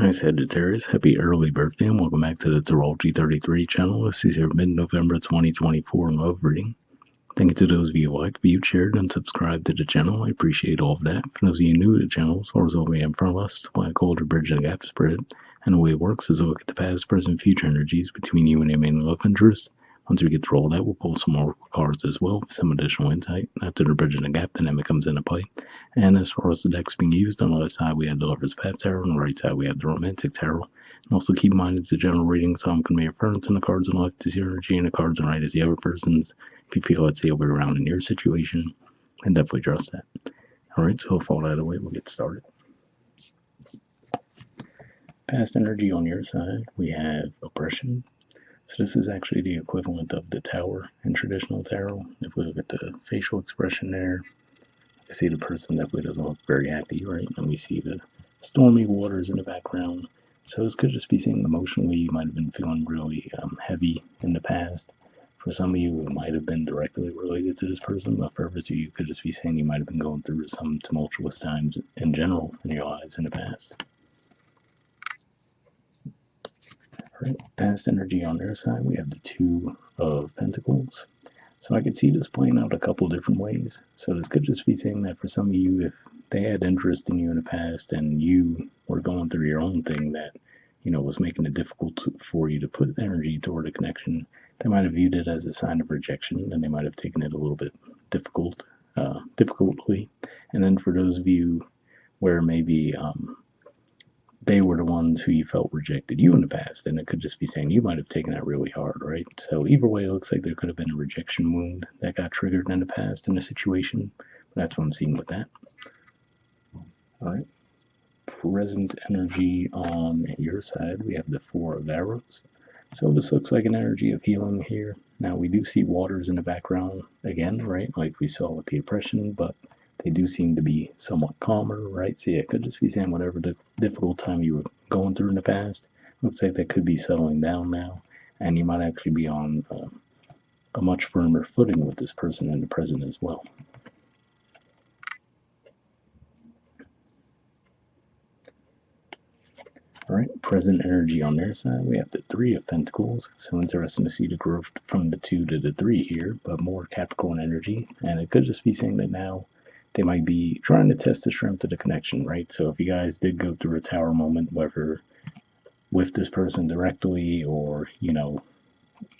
Hi Sagittarius, happy early birthday and welcome back to the Astrology 33 channel. This is your mid-November 2024 love reading. Thank you to those of you who liked, viewed, shared, and subscribed to the channel. I appreciate all of that. For those of you new to the channel, as far as what we have in front of us, it's what I call the bridge and gap spread. And the way it works is a look at the past, present, future energies between you and your main love interest. Once we get through all that, we'll pull some more cards as well for some additional insight. After the bridge and the gap dynamic comes into play. And as far as the decks being used, on the left side we have the Lover's Path Tarot, on the right side we have the Romantic Tarot. And also keep in mind it's a general reading, so I'm going to be referring to the cards on the left is your energy and the cards on the right is the other person's. If you feel it's the other way around in your situation, then definitely trust that. Alright, so with all that away, we'll get started. Past energy on your side, we have oppression. So this is actually the equivalent of the tower in traditional tarot. If we look at the facial expression there, you see the person definitely doesn't look very happy, right? And we see the stormy waters in the background. So this could just be saying emotionally you might have been feeling really heavy in the past. For some of you, it might have been directly related to this person, but for others of you, it could just be saying you might have been going through some tumultuous times in general in your lives in the past. Right, past energy on their side, we have the Two of Pentacles. So I could see this playing out a couple different ways. So this could just be saying that for some of you, if they had interest in you in the past and you were going through your own thing that, was making it difficult for you to put energy toward a connection, they might have viewed it as a sign of rejection and they might have taken it a little bit difficultly. And then for those of you where maybe they were the ones who you felt rejected you in the past, and it could just be saying you might have taken that really hard, right? So either way, it looks like there could have been a rejection wound that got triggered in the past in a situation. But that's what I'm seeing with that. All right. Present energy on your side, we have the Four of Arrows. So this looks like an energy of healing here. Now we do see waters in the background again, right? Like we saw with the oppression, but they do seem to be somewhat calmer, right? So yeah, it could just be saying whatever difficult time you were going through in the past, looks like that could be settling down now, and you might actually be on a much firmer footing with this person in the present as well. All right, present energy on their side, we have the Three of Pentacles. So interesting to see the growth from the 2 to the 3 here, but more Capricorn energy. And it could just be saying that now they might be trying to test the strength of the connection, right? So if you guys did go through a tower moment, whether with this person directly or,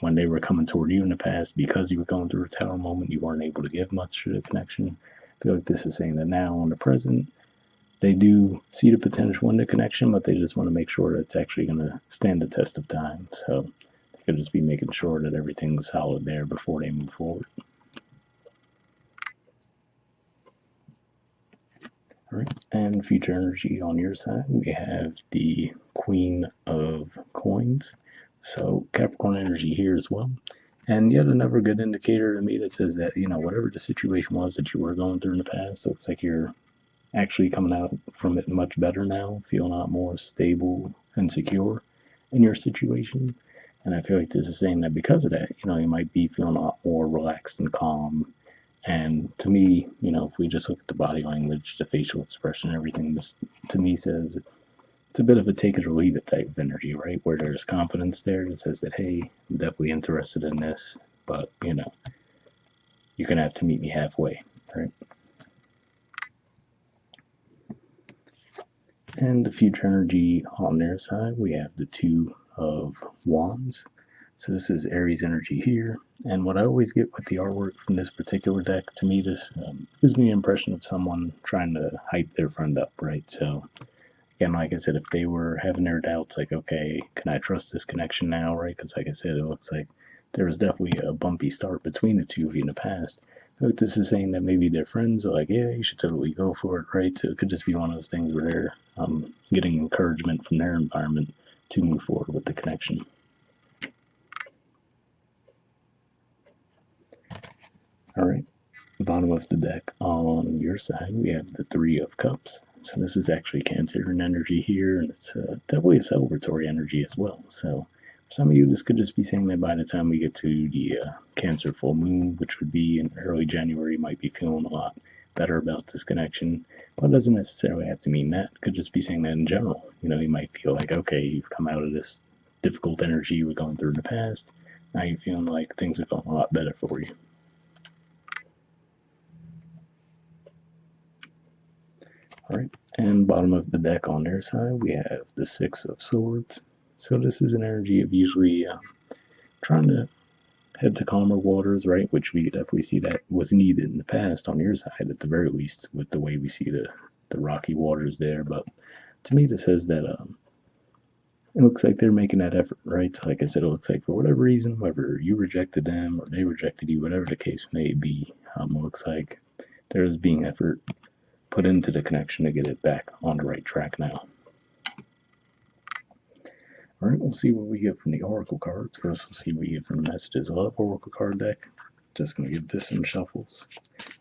when they were coming toward you in the past, because you were going through a tower moment, you weren't able to give much to the connection. I feel like this is saying that now in the present, they do see the potential in the connection, but they just want to make sure that it's actually going to stand the test of time. So they could just be making sure that everything's solid there before they move forward. All right, and future energy on your side, we have the Queen of Coins. So Capricorn energy here as well. And yet another good indicator to me that says that, whatever the situation was that you were going through in the past, looks like you're actually coming out from it much better now, feeling a lot more stable and secure in your situation. And I feel like this is saying that because of that, you might be feeling a lot more relaxed and calm. And to me, if we just look at the body language, the facial expression, everything, this to me says it's a bit of a take it or leave it type of energy, right? Where there's confidence there that says that, hey, I'm definitely interested in this, but, you're going to have to meet me halfway, right? And the future energy on their side, we have the Two of Wands. So this is Aries energy here. And what I always get with the artwork from this particular deck, to me, this gives me an impression of someone trying to hype their friend up, right? So again, like I said, if they were having their doubts, like, okay, can I trust this connection now, right? Because like I said, it looks like there was definitely a bumpy start between the two of you in the past. But this is saying that maybe their friends are like, yeah, you should totally go for it, right? So it could just be one of those things where they're getting encouragement from their environment to move forward with the connection. All right, bottom of the deck on your side, we have the Three of Cups. So this is actually Cancerian energy here, and it's definitely a celebratory energy as well. So for some of you, this could just be saying that by the time we get to the Cancer full moon, which would be in early January, you might be feeling a lot better about this connection. But it doesn't necessarily have to mean that. It could just be saying that in general. You might feel like, okay, you've come out of this difficult energy you were going through in the past. Now you're feeling like things are going a lot better for you. All right, and bottom of the deck on their side, we have the Six of Swords. So this is an energy of usually trying to head to calmer waters, right? Which we definitely see that was needed in the past on your side, at the very least, with the way we see the rocky waters there. But to me, this says that it looks like they're making that effort, right? So like I said, it looks like for whatever reason, whether you rejected them or they rejected you, whatever the case may be, it looks like there's being effort put into the connection to get it back on the right track now. All right, we'll see what we get from the Oracle cards. First, we'll see what we get from the Messages of Love Oracle card deck. Just going to give this some shuffles.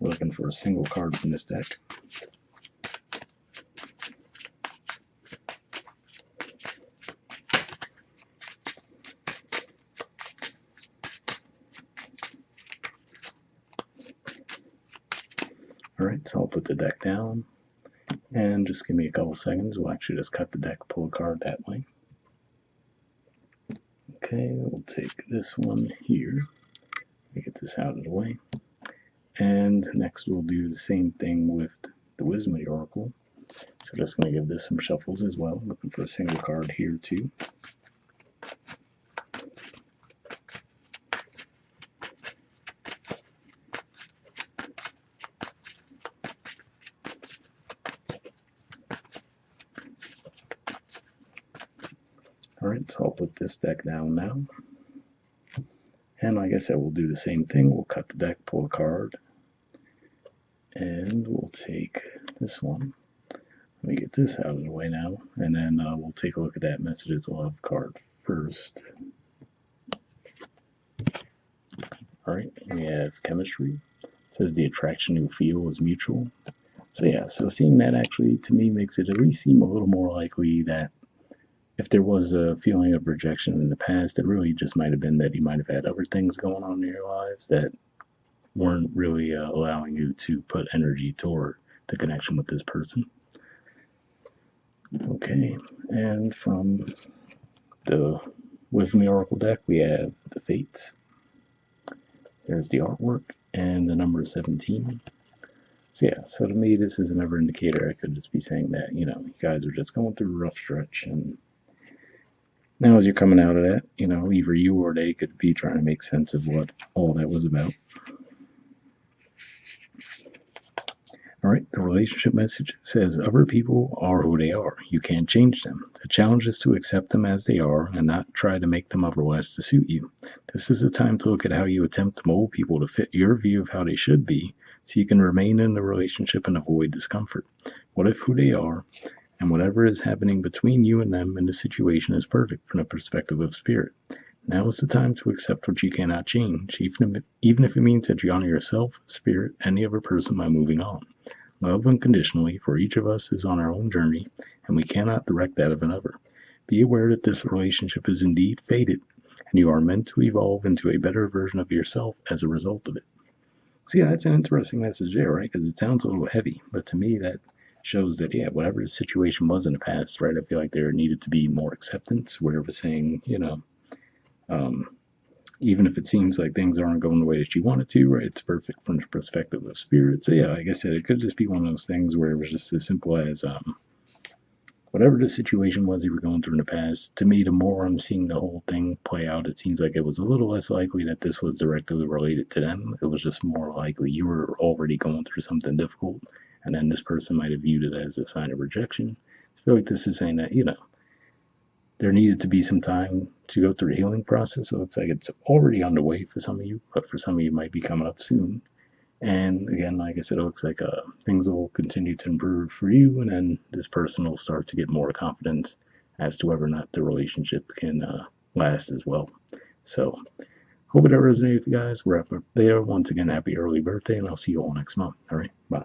We're looking for a single card from this deck. All right, so I'll put the deck down. And just give me a couple seconds. We'll actually just cut the deck, pull a card that way. Okay, we'll take this one here. Get this out of the way. And next we'll do the same thing with the Wisdom of the Oracle. So just going to give this some shuffles as well. Looking for a single card here too. Alright, so I'll put this deck down now. And like I said, we'll do the same thing. We'll cut the deck, pull a card. And we'll take this one. Let me get this out of the way now. And then we'll take a look at that Messages of Love card first. Alright, we have Chemistry. It says the attraction you feel is mutual. So yeah, so seeing that actually to me makes it at least seem a little more likely that if there was a feeling of rejection in the past, it really just might have been that you might have had other things going on in your lives that weren't really allowing you to put energy toward the connection with this person. Okay, and from the Wisdom Oracle deck, we have the Fates. There's the artwork and the number 17. So yeah, so to me, this is another indicator. I could just be saying that, you guys are just going through a rough stretch, and now as you're coming out of that, either you or they could be trying to make sense of what all that was about. All right, the relationship message says other people are who they are. You can't change them. The challenge is to accept them as they are and not try to make them otherwise to suit you. This is a time to look at how you attempt to mold people to fit your view of how they should be so you can remain in the relationship and avoid discomfort. What if who they are and whatever is happening between you and them in the situation is perfect from the perspective of spirit? Now is the time to accept what you cannot change, even if it means that you honor yourself, spirit, and the other person by moving on. Love unconditionally, for each of us is on our own journey, and we cannot direct that of another. Be aware that this relationship is indeed fated, and you are meant to evolve into a better version of yourself as a result of it. So yeah, that's an interesting message there, right? Because it sounds a little heavy, but to me that shows that, yeah, whatever the situation was in the past, right, I feel like there needed to be more acceptance, where we're saying, even if it seems like things aren't going the way that you want it to, right, it's perfect from the perspective of spirit. So yeah, like I said, it could just be one of those things where it was just as simple as whatever the situation was you were going through in the past. To me, the more I'm seeing the whole thing play out, it seems like it was a little less likely that this was directly related to them. It was just more likely you were already going through something difficult, and then this person might have viewed it as a sign of rejection. I feel like this is saying that, there needed to be some time to go through the healing process. So it looks like it's already underway for some of you, but for some of you it might be coming up soon. And again, like I said, it looks like things will continue to improve for you, and then this person will start to get more confidence as to whether or not the relationship can last as well. So hope it resonated with you guys. We're up there. Once again, happy early birthday, and I'll see you all next month. All right, bye.